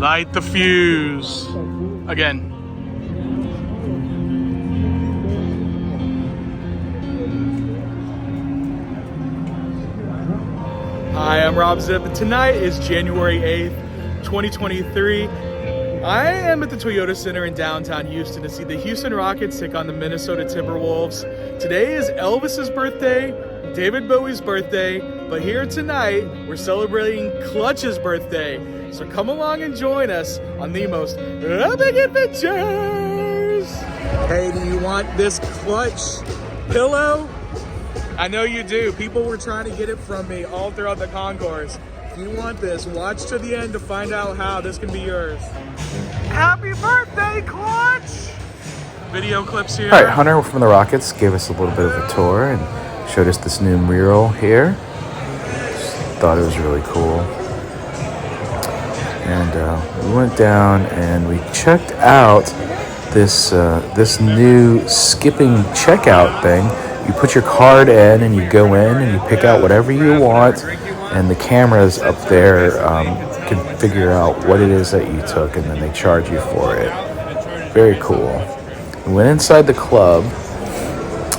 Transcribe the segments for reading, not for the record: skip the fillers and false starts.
Light the fuse. Again. Hi, I'm Rob Zip, and tonight is January 8th, 2023. I am at the Toyota Center in downtown Houston to see the Houston Rockets take on the Minnesota Timberwolves. Today is Elvis's birthday, David Bowie's birthday, but here tonight, we're celebrating Clutch's birthday. So come along and join us on the most epic adventures! Hey, do you want this Clutch pillow? I know you do. People were trying to get it from me all throughout the concourse. If you want this, watch to the end to find out how this can be yours. Happy birthday, Clutch! Video clips here. All right, Hunter from the Rockets gave us a little bit of a tour and showed us this new mural here. Just thought it was really cool. And we went down and we checked out this new skipping checkout thing. You put your card in and you go in and you pick out whatever you want, and the cameras up there can figure out what it is that you took, and then they charge you for it. Very cool. We went inside the club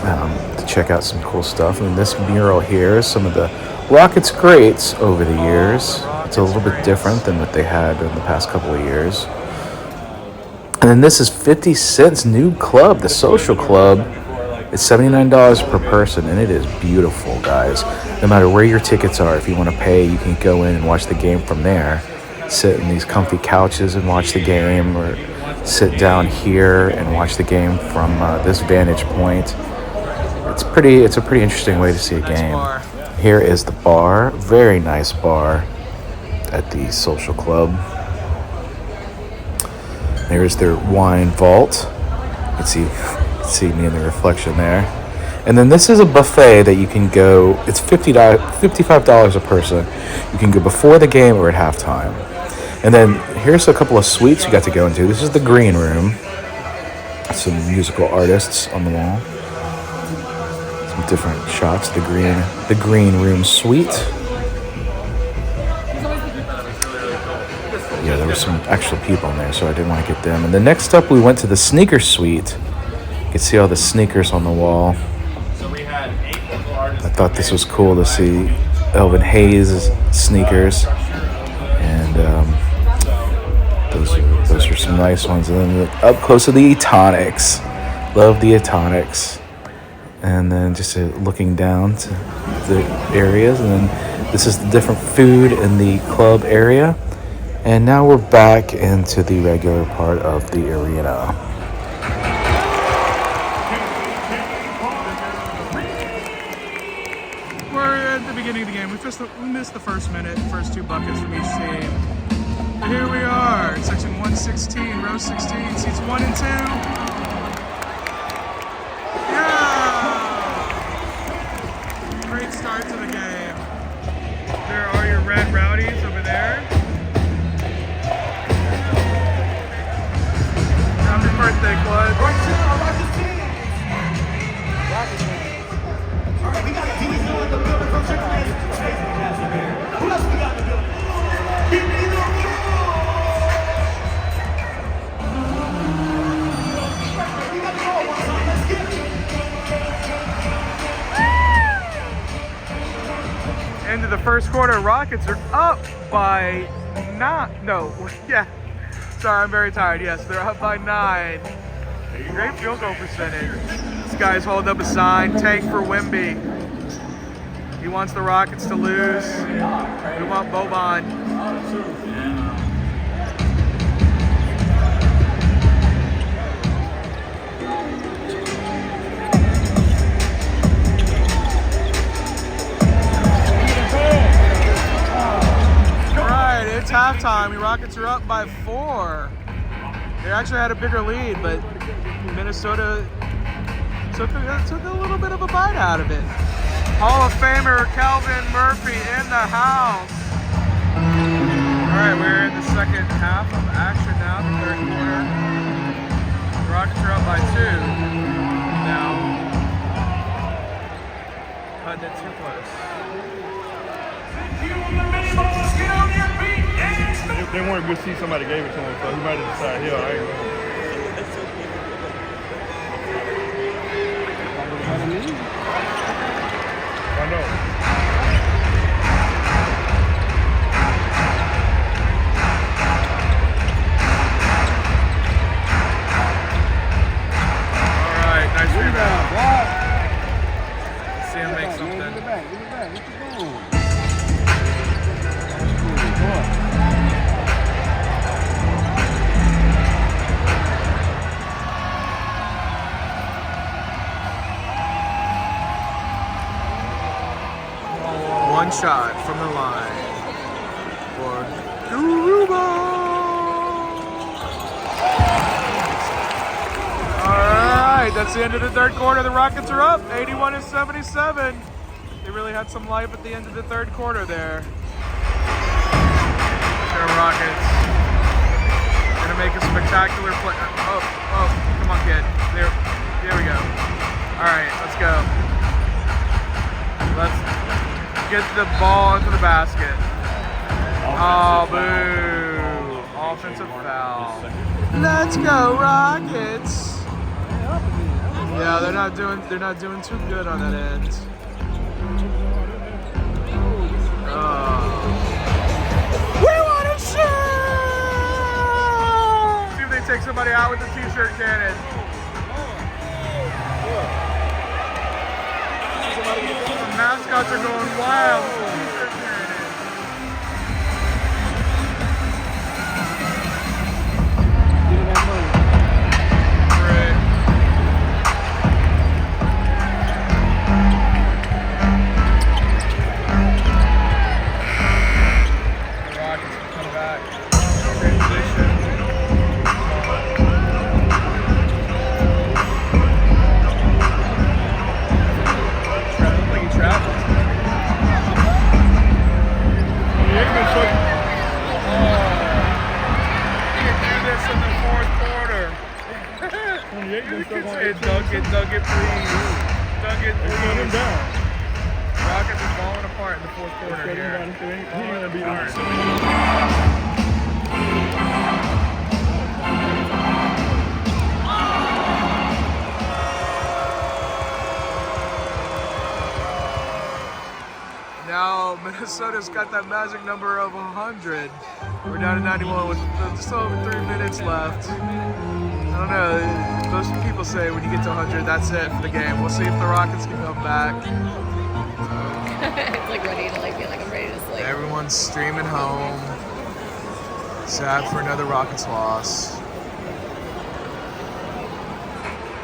to check out some cool stuff, and this mural here is some of the Rockets greats over the years. It's a little bit different than what they had in the past couple of years. And then this is 50 Cent's new club, the Social Club. It's $79 per person, and it is beautiful, guys. No matter where your tickets are, if you want to pay, you can go in and watch the game from there. Sit in these comfy couches and watch the game, or sit down here and watch the game from this vantage point. It's a pretty interesting way to see a game. Here is the bar, very nice bar at the Social Club. There's their wine vault. You can see me in the reflection there. And then this is a buffet that you can go, it's $55 a person. You can go before the game or at halftime. And then here's a couple of suites you got to go into. This is the green room. Some musical artists on the wall. Some different shots. The green room suite. Yeah, there were some actual people in there, so I didn't want to get them. And then next up, we went to the sneaker suite. You can see all the sneakers on the wall. I thought this was cool to see Elvin Hayes' sneakers, and those are some nice ones. And then up close to the Etonics, love the Etonics. And then just looking down to the areas, and then this is the different food in the club area. And now we're back into the regular part of the arena. Beginning of the game. We missed the first minute, first two buckets from each team. But here we are, section 116, row 16, seats 1 and 2. Yeah! Great start to the game. There are your red rowdies over there. Happy birthday, Clutch. We got a diesel in the building from Who else we got in the building? Give me the We got to go one time. Let's get it. Into the first quarter, Rockets are up by 9. No, yeah. Sorry, I'm very tired. Yes, they're up by 9. Great field goal percentage. This guy's holding up a sign, tank for Wemby. He wants the Rockets to lose. We want Boban. All right, it's halftime. The Rockets are up by 4. They actually had a bigger lead, but Minnesota took a little bit of a bite out of it. Hall of Famer Calvin Murphy in the house. All right, we're in the second half of action now, the third quarter. The Rockets are up by 2 now. Cutting it too close. They weren't good to see somebody gave it to him, so he might have decided, yeah, I ain't going. I know. Nice rebound. Let's see him make something. Get it back. What you doing? One shot from the line for Garuba. Alright, that's the end of the third quarter. The Rockets are up 81-77. They really had some life at the end of the third quarter there. The Rockets gonna make a spectacular play. Oh, come on, kid. There we go. Alright, let's go. Let's get the ball into the basket. Oh, boo. Offensive foul. Let's go, Rockets. Yeah, they're not doing too good on that end. We want to shoot! See if they take somebody out with the t-shirt cannon. The mascots are going wild with the t-shirt cannon. Dunk it, please. Dunk it, please. Rockets are falling apart in the fourth quarter here. Falling apart. Now Minnesota's got that magic number of 100. We're down to 91 with just over 3 minutes left. I don't know, most people say when you get to 100, that's it for the game. We'll see if the Rockets can come back. It's like ready to feel like I'm ready to sleep. Everyone's streaming home. Sad for another Rockets loss.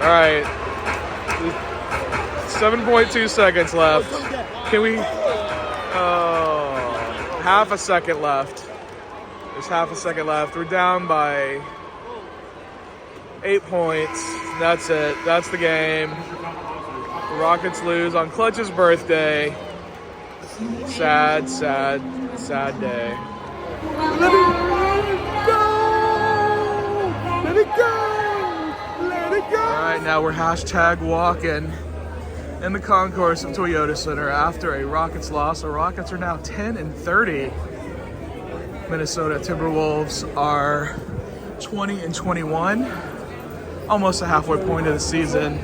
All right, 7.2 seconds left. Can we, half a second left. There's half a second left. We're down by 8 points. That's it. That's the game. The Rockets lose on Clutch's birthday. Sad, sad, sad day. Let it go! Let it go! Let it go! Alright, now we're hashtag walking in the concourse of Toyota Center after a Rockets loss. The Rockets are now 10-30. Minnesota Timberwolves are 20-21. Almost a halfway point of the season.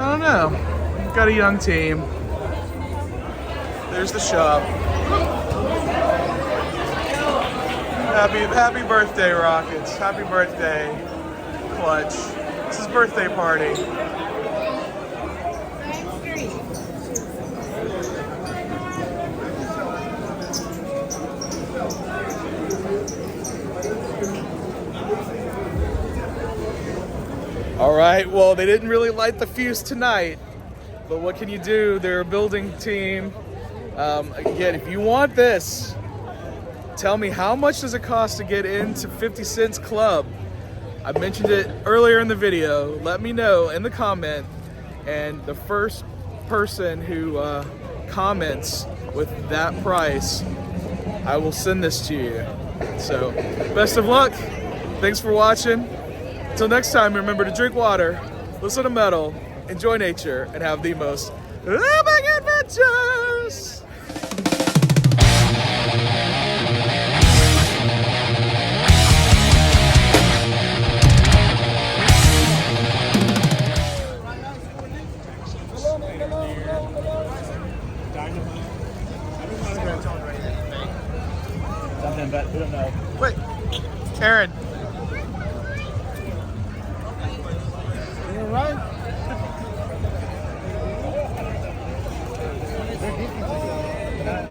I don't know. We've got a young team. There's the shop. Happy birthday, Rockets. Happy birthday, Clutch. It's his birthday party. All right, well, they didn't really light the fuse tonight, but what can you do? They're a building team. Again, if you want this, tell me how much does it cost to get into 50 Cent's Club? I mentioned it earlier in the video. Let me know in the comment, and the first person who comments with that price, I will send this to you. So, best of luck. Thanks for watching. Until next time, remember to drink water, listen to metal, enjoy nature, and have the most epic adventures! Something, but we don't know. Wait, Aaron.